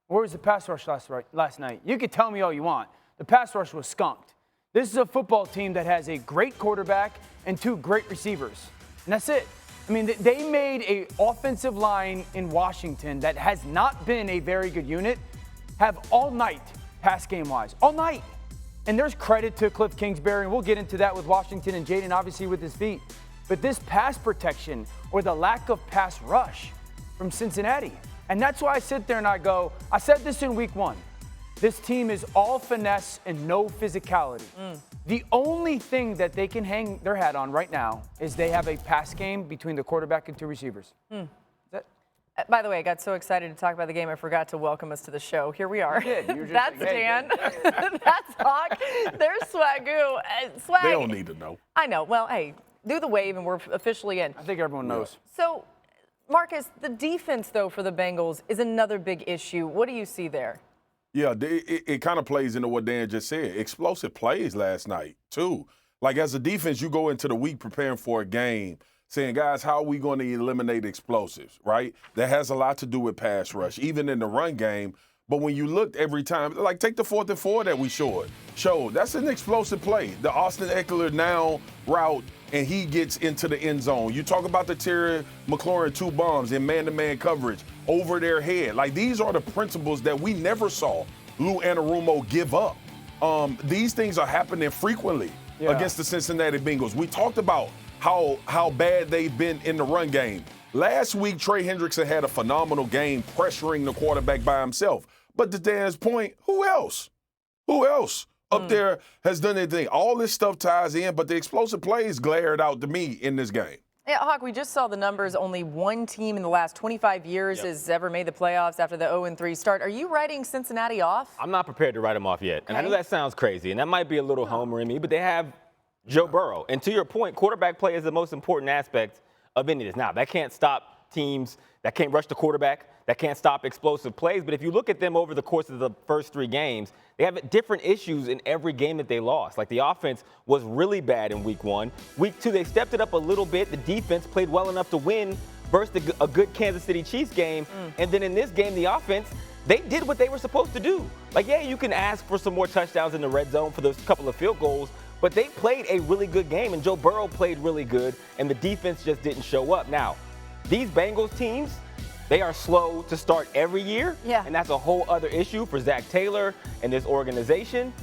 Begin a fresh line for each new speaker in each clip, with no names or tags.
Where was the pass rush last night? You could tell me all you want. The pass rush was skunked. This is a football team that has a great quarterback and 2 great receivers. And that's it. I mean, they made an offensive line in Washington that has not been a very good unit have all night, pass game-wise. All night. And there's credit to Cliff Kingsbury, and we'll get into that with Washington and Jayden, obviously, with his feet. But this pass protection or the lack of pass rush from Cincinnati. And that's why I sit there and I go, I said this in week 1. This team is all finesse and no physicality. The only thing that they can hang their hat on right now is they have a pass game between the quarterback and 2 receivers.
By the way, I got so excited to talk about the game, I forgot to welcome us to the show. Here we are. That's like, Dan. That's Hawk. There's Swagoo. Swag.
They don't need to know.
I know. Well, hey, do the wave and we're officially in.
I think everyone knows.
So, Marcus, the defense, though, for the Bengals is another big issue. What do you see there?
Yeah, it kind of plays into what Dan just said. Explosive plays last night, too. Like, as a defense, you go into the week preparing for a game, saying, guys, how are we going to eliminate explosives, right? That has a lot to do with pass rush, even in the run game. But when you looked every time, like take the 4th and 4 that we showed, that's an explosive play. The Austin Eckler now route, and he gets into the end zone. You talk about the Terry McLaurin 2 bombs in man-to-man coverage over their head. Like, these are the principles that we never saw Lou Anarumo give up. These things are happening frequently against the Cincinnati Bengals. We talked about how bad they've been in the run game. Last week, Trey Hendrickson had a phenomenal game pressuring the quarterback by himself. But to Dan's point, who else? Who else up there has done anything? All this stuff ties in, but the explosive plays glared out to me in this game.
Yeah, Hawk, we just saw the numbers. Only one team in the last 25 years has ever made the playoffs after the 0-3 start. Are you writing Cincinnati off?
I'm not prepared to write them off yet.
Okay.
And I know that sounds crazy, and that might be a little homer in me, but they have Joe Burrow. And to your point, quarterback play is the most important aspect of any of this. Now, that can't stop teams that can't rush the quarterback, that can't stop explosive plays. But if you look at them over the course of the first 3 games, they have different issues in every game that they lost. Like, the offense was really bad in week 1. Week 2, they stepped it up a little bit. The defense played well enough to win versus a good Kansas City Chiefs game. And then in this game, the offense, they did what they were supposed to do. Like, yeah, you can ask for some more touchdowns in the red zone for those couple of field goals, but they played a really good game, and Joe Burrow played really good, and the defense just didn't show up. Now, these Bengals teams, they are slow to start every year, and that's a whole other issue for Zach Taylor and this organization.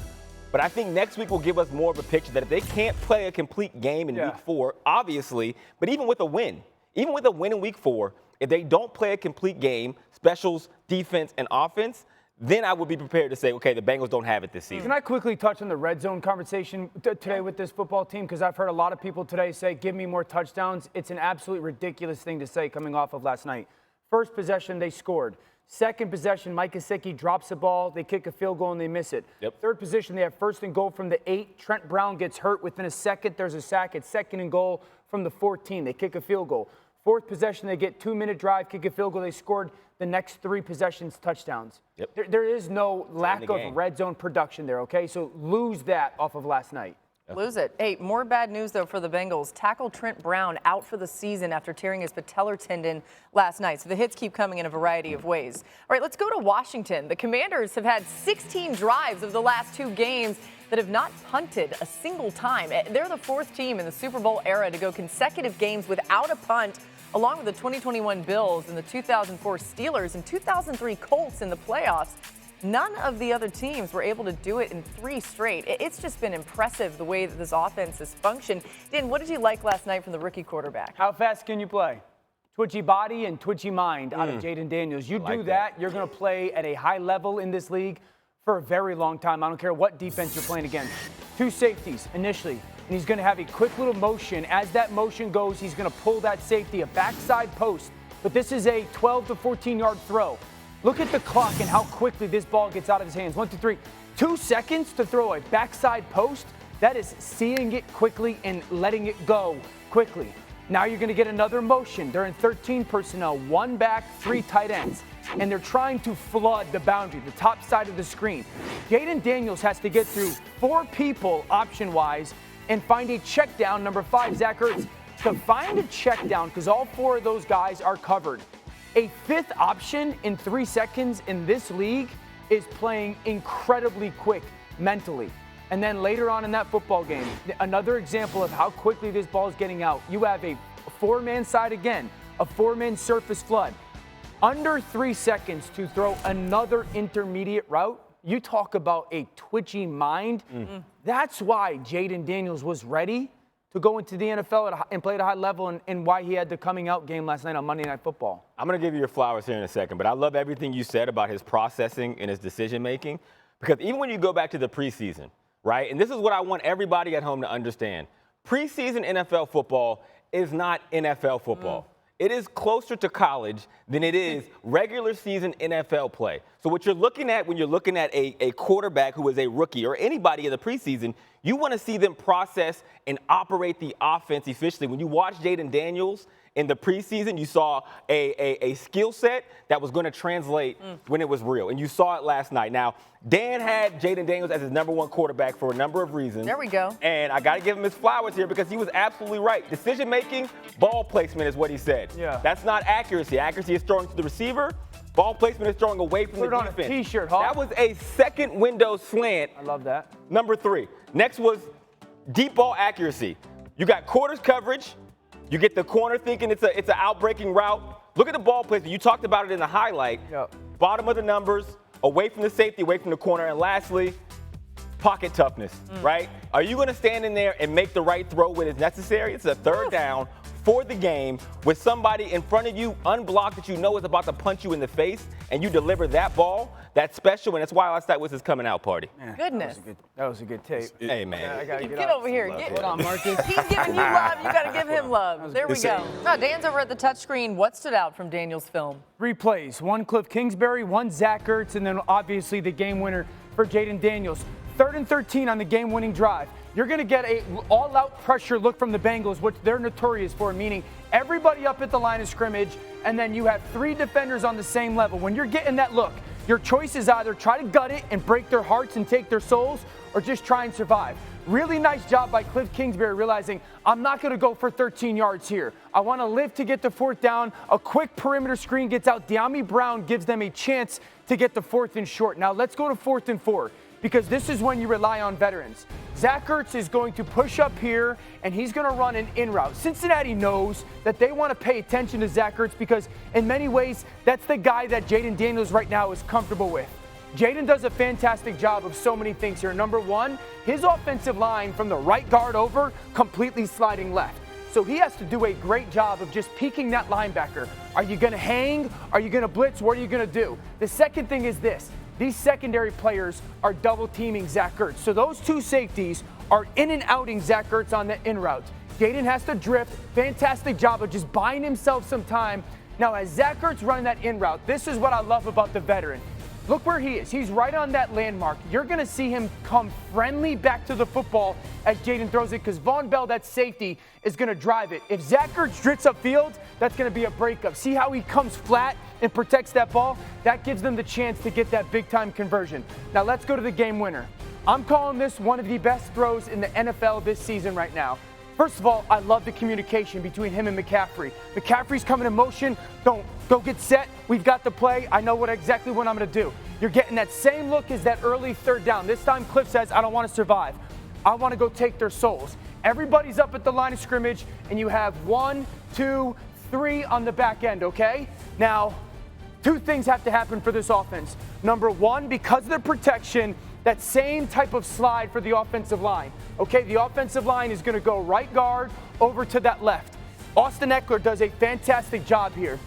But I think next week will give us more of a picture that if they can't play a complete game in week 4, obviously, but even with a win in week 4, if they don't play a complete game, specials, defense, and offense, then I would be prepared to say, okay, the Bengals don't have it this season.
Can I quickly touch on the red zone conversation today with this football team? Because I've heard a lot of people today say, give me more touchdowns. It's an absolutely ridiculous thing to say coming off of last night. First possession, they scored. Second possession, Mike Gesicki drops the ball. They kick a field goal, and they miss it. Third position, they have 1st and goal from the 8. Trent Brown gets hurt. Within a second, there's a sack. It's 2nd and goal from the 14. They kick a field goal. Fourth possession, they get 2-minute drive, kick a field goal. They scored the next 3 possessions, touchdowns. There is no lack of red zone production there, okay? So lose that off of last night.
Lose it. Hey, more bad news, though, for the Bengals. Tackle Trent Brown out for the season after tearing his patellar tendon last night. So the hits keep coming in a variety of ways. All right, let's go to Washington. The Commanders have had 16 drives of the last 2 games that have not punted a single time. They're the 4th team in the Super Bowl era to go consecutive games without a punt, along with the 2021 Bills and the 2004 Steelers and 2003 Colts in the playoffs. None of the other teams were able to do it in 3 straight. It's just been impressive the way that this offense has functioned. Dan, what did you like last night from the rookie quarterback?
How fast can you play? Twitchy body and twitchy mind out of Jayden Daniels. You do that, you're going to play at a high level in this league for a very long time. I don't care what defense you're playing against. 2 safeties initially, and he's going to have a quick little motion. As that motion goes, he's going to pull that safety, a backside post. But this is a 12 to 14-yard throw. Look at the clock and how quickly this ball gets out of his hands. 1, 2, 3. 2 seconds to throw a backside post. That is seeing it quickly and letting it go quickly. Now you're going to get another motion. They're in 13 personnel, 1 back, 3 tight ends. And they're trying to flood the boundary, the top side of the screen. Jayden Daniels has to get through 4 people option-wise and find a check down, number 5, Zach Ertz. To find a check down, because all 4 of those guys are covered, A fifth option in 3 seconds in this league is playing incredibly quick mentally. And then later on in that football game, another example of how quickly this ball is getting out. You have a 4-man side again, a 4-man surface flood. Under 3 seconds to throw another intermediate route. You talk about a twitchy mind. That's why Jayden Daniels was ready to go into the NFL and play at a high level, and why he had the coming out game last night on Monday Night Football.
I'm going to give you your flowers here in a second, but I love everything you said about his processing and his decision making, because even when you go back to the preseason, right, and this is what I want everybody at home to understand, preseason NFL football is not NFL football. It is closer to college than it is regular season NFL play. So what you're looking at when you're looking at a quarterback who is a rookie or anybody in the preseason, you want to see them process and operate the offense efficiently. When you watch Jayden Daniels in the preseason, you saw a skill set that was going to translate when it was real. And you saw it last night. Now, Dan had Jayden Daniels as his #1 quarterback for a number of reasons.
There we go.
And I got to give him his flowers here because he was absolutely right. Decision-making, ball placement is what he said.
Yeah.
That's not accuracy. Accuracy is throwing to the receiver. Ball placement is throwing away from the defense.
Put it on a T-shirt, Hawk.
That was a second window slant.
I love that.
Number 3. Next was deep ball accuracy. You got quarters coverage. You get the corner thinking it's an out-breaking route. Look at the ball placement. You talked about it in the highlight.
Yep.
Bottom of the numbers, away from the safety, away from the corner. And lastly, pocket toughness, right? Are you going to stand in there and make the right throw when it's necessary? It's a third down for the game with somebody in front of you, unblocked, that you know is about to punch you in the face, and you deliver that ball. That's special, and that's why last night was his coming out party.
Man,
Goodness.
That was a good tape.
Hey, man.
I gotta
Get over here. Get
on, Marcus.
He's giving you love. You got to give him love. There we go. Now, Dan's over at the touchscreen. What stood out from Daniels' film?
3 plays, 1 Cliff Kingsbury, 1 Zach Ertz, and then obviously the game winner for Jayden Daniels. 3rd and 13 on the game-winning drive. You're going to get a all-out pressure look from the Bengals, which they're notorious for, meaning everybody up at the line of scrimmage, and then you have 3 defenders on the same level. When you're getting that look, your choice is either try to gut it and break their hearts and take their souls, or just try and survive. Really nice job by Cliff Kingsbury realizing, I'm not going to go for 13 yards here. I want to live to get the 4th down. A quick perimeter screen gets out. De'Ami Brown gives them a chance to get the 4th and short. Now let's go to 4th and 4. Because this is when you rely on veterans. Zach Ertz is going to push up here, and he's going to run an in route. Cincinnati knows that they want to pay attention to Zach Ertz because in many ways, that's the guy that Jayden Daniels right now is comfortable with. Jayden does a fantastic job of so many things here. Number 1, his offensive line from the right guard over, completely sliding left. So he has to do a great job of just peeking that linebacker. Are you going to hang? Are you going to blitz? What are you going to do? The second thing is this. These secondary players are double teaming Zach Ertz. So those 2 safeties are in and outing Zach Ertz on the in route. Jayden has to drift. Fantastic job of just buying himself some time. Now, as Zach Ertz running that in route, this is what I love about the veteran. Look where he is. He's right on that landmark. You're going to see him come friendly back to the football as Jayden throws it because Von Bell, that safety, is going to drive it. If Zach Ertz drifts upfield, that's going to be a breakup. See how he comes flat and protects that ball? That gives them the chance to get that big-time conversion. Now let's go to the game winner. I'm calling this one of the best throws in the NFL this season right now. First of all, I love the communication between him and McCaffrey. McCaffrey's coming in motion. Don't get set. We've got the play. I know exactly what I'm going to do. You're getting that same look as that early 3rd down. This time Cliff says, I don't want to survive. I want to go take their souls. Everybody's up at the line of scrimmage, and you have 1, 2, 3 on the back end, okay? Now, 2 things have to happen for this offense. Number 1, because of the protection, that same type of slide for the offensive line. Okay, the offensive line is going to go right guard over to that left. Austin Eckler does a fantastic job here.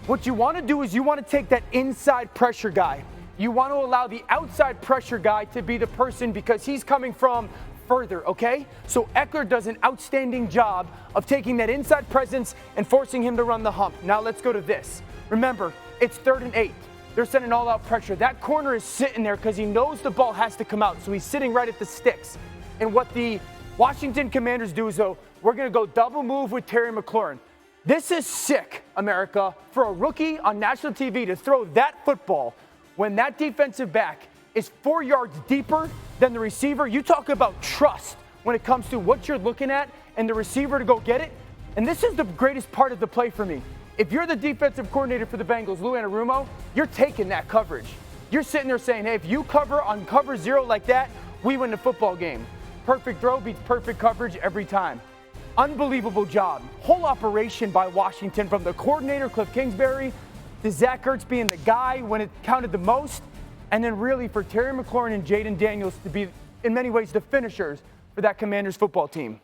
What you want to do is you want to take that inside pressure guy. You want to allow the outside pressure guy to be the person because he's coming from further, okay? So Eckler does an outstanding job of taking that inside presence and forcing him to run the hump. Now let's go to this. Remember, it's 3rd and 8. They're sending all-out pressure. That corner is sitting there because he knows the ball has to come out, so he's sitting right at the sticks. And what the Washington Commanders do is, though, we're going to go double move with Terry McLaurin. This is sick, America, for a rookie on national TV to throw that football when that defensive back is 4 yards deeper than the receiver. You talk about trust when it comes to what you're looking at and the receiver to go get it. And this is the greatest part of the play for me. If you're the defensive coordinator for the Bengals, Lou Anarumo, you're taking that coverage. You're sitting there saying, hey, if you cover on cover 0 like that, we win the football game. Perfect throw beats perfect coverage every time. Unbelievable job. Whole operation by Washington, from the coordinator, Cliff Kingsbury, to Zach Ertz being the guy when it counted the most, and then really for Terry McLaurin and Jayden Daniels to be, in many ways, the finishers for that Commanders football team.